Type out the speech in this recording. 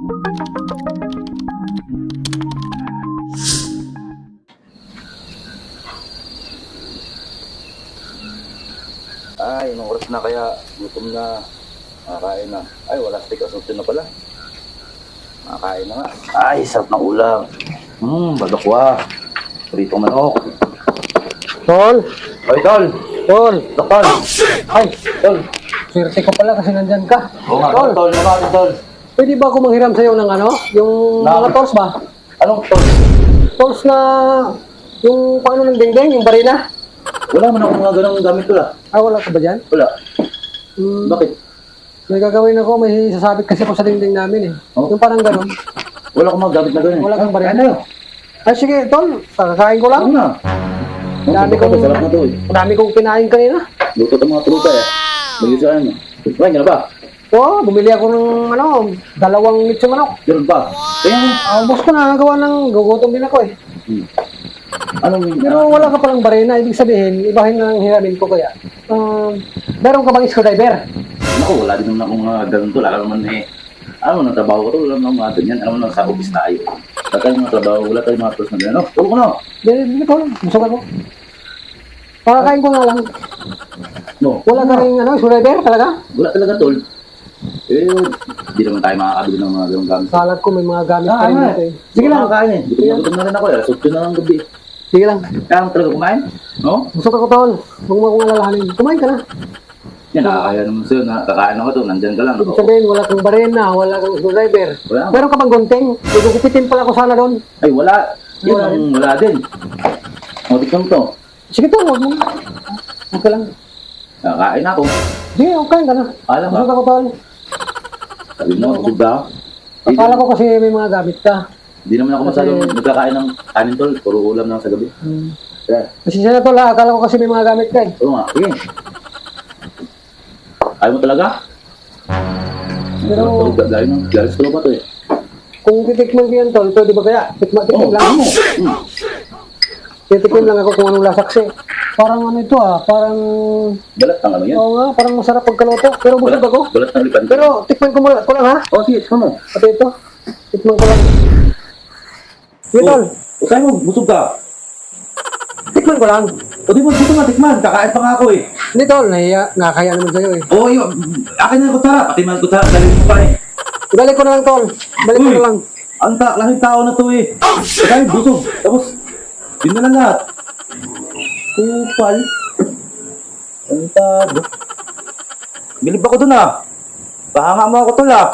Ay, nung oras na kaya, gutom na, makakain na. Ay, wala steak assumption na pala. Makakain na nga. Ay, sarap ng ulam. Badokwa. Pritong manok. Tol! Ay, tol! Tol! Tol! Ay! Tol! Swerte ka pala kasi nandyan ka. Oo nga, Tol! tol. Naman, tol. Pwede ba ako manghiram sa'yo ng ano? Yung Na- mga tools ba? Anong tol? Tools na... Yung paano ng dingding, yung barina? Wala man ako mga ganang gamit ko la. Ah, wala ka ba dyan? Wala. Hmm, Bakit? may gagawin ako, may sasabit kasi ako sa dingding namin eh. Oh. Yung parang ganun. Wala akong mga gamit na ganun. Wala kang barina? Ano yun? Ay sige, Tol, kakain ko lang. Ano na? Dami kong... Sarap na to eh. Dami kong kinain kanina. Luto ng mga trupa eh. Mag-isaan mo. Kumain ka na ba? Oo, bumili ako ng ano, 2 litsong manok. Meron pa. Kaya Boss ko na, gawa ng gugutom din ako eh. anong... Pero wala ka palang barena, ibig sabihin, ibahin na ang hiramin ko kaya. Meron ka bang screwdriver? Naku, wala din naman akong mga ganun to. Lalo naman eh. Ano mo, trabaho ko to. Wala naman mga ganyan. Ano naman, sa office tayo. Wala tayong mga trabaho. Wala tayong mga tools na ganyan. Tulog ko na. Hindi ko, busog ako. Pakakain ko nga lang. No. Wala ka rin ano, screwdriver talaga? Wala talaga tol. Eh, di naman tayo makakabili ng mga ganung gamit. Kalat ko may mga gamit pa rin ano dito eh. Sige lang, Makakain eh. Gutom na rin ako eh. Sutyo na lang gabi. sige lang. Kaya mo talaga kumain? No? Busog ako tol. Huwag mo akong alalahanin. Kumain ka na. Yan, nakakaya naman sa'yo. Nakakain ako to. Nandyan ka lang. Ibig sabihin, wala kang barena, wala kang screwdriver. Wala. Meron ka bang gunting? Igugupitin pala ako sana doon. Ay, wala. Yun Wala ang wala din. O, tikman mo to. Sige tol, huwag mo. Okay lang. Nakakain ako. Sige, okay ka na. Alam ba? Busog ako tol. Sabi mo, busog ba ako? Akala ko kasi may mga gamit ka. Hindi naman ako masyadong nagkakain ng kanin tol. Puro ulam lang sa gabi. Kaya, Pasensya na tol ha, akala ko kasi may mga gamit ka eh. oo nga. Sige. Ayaw mo talaga? Pero- Galis ko ba to eh? Kung titikman ko yan tol, pwede ba kaya? Tikman lang. Titikman lang ako kung anong lasa kasi. Parang ano ito parang... Balat ng ano yan? Oo nga, parang masarap pagkaluto. Pero busog ako. Balat ng lipan. Pero tikman ko lang ha. Oh, sige, tikman mo. Pati ito. Tikman ko lang. Sige tol, O, sa'yo mo, busog ka. tikman ko lang. O, di mo, busog nga, tikman. Kakain pa nga ako eh. Hindi tol, nakakaya naman sa'yo eh. Oo, yun. Akin na yung kutsara. Pati man kutsara, dalhin mo pa eh. Ibalik ko na lang tol. Balik ko Uy! na lang. Ang klaseng tao na to eh. Kaya busog. Tapos, yun na lang lahat. Kupal. Ang tado. Bilib ako dun ah. Bahanga mo ako tol ah.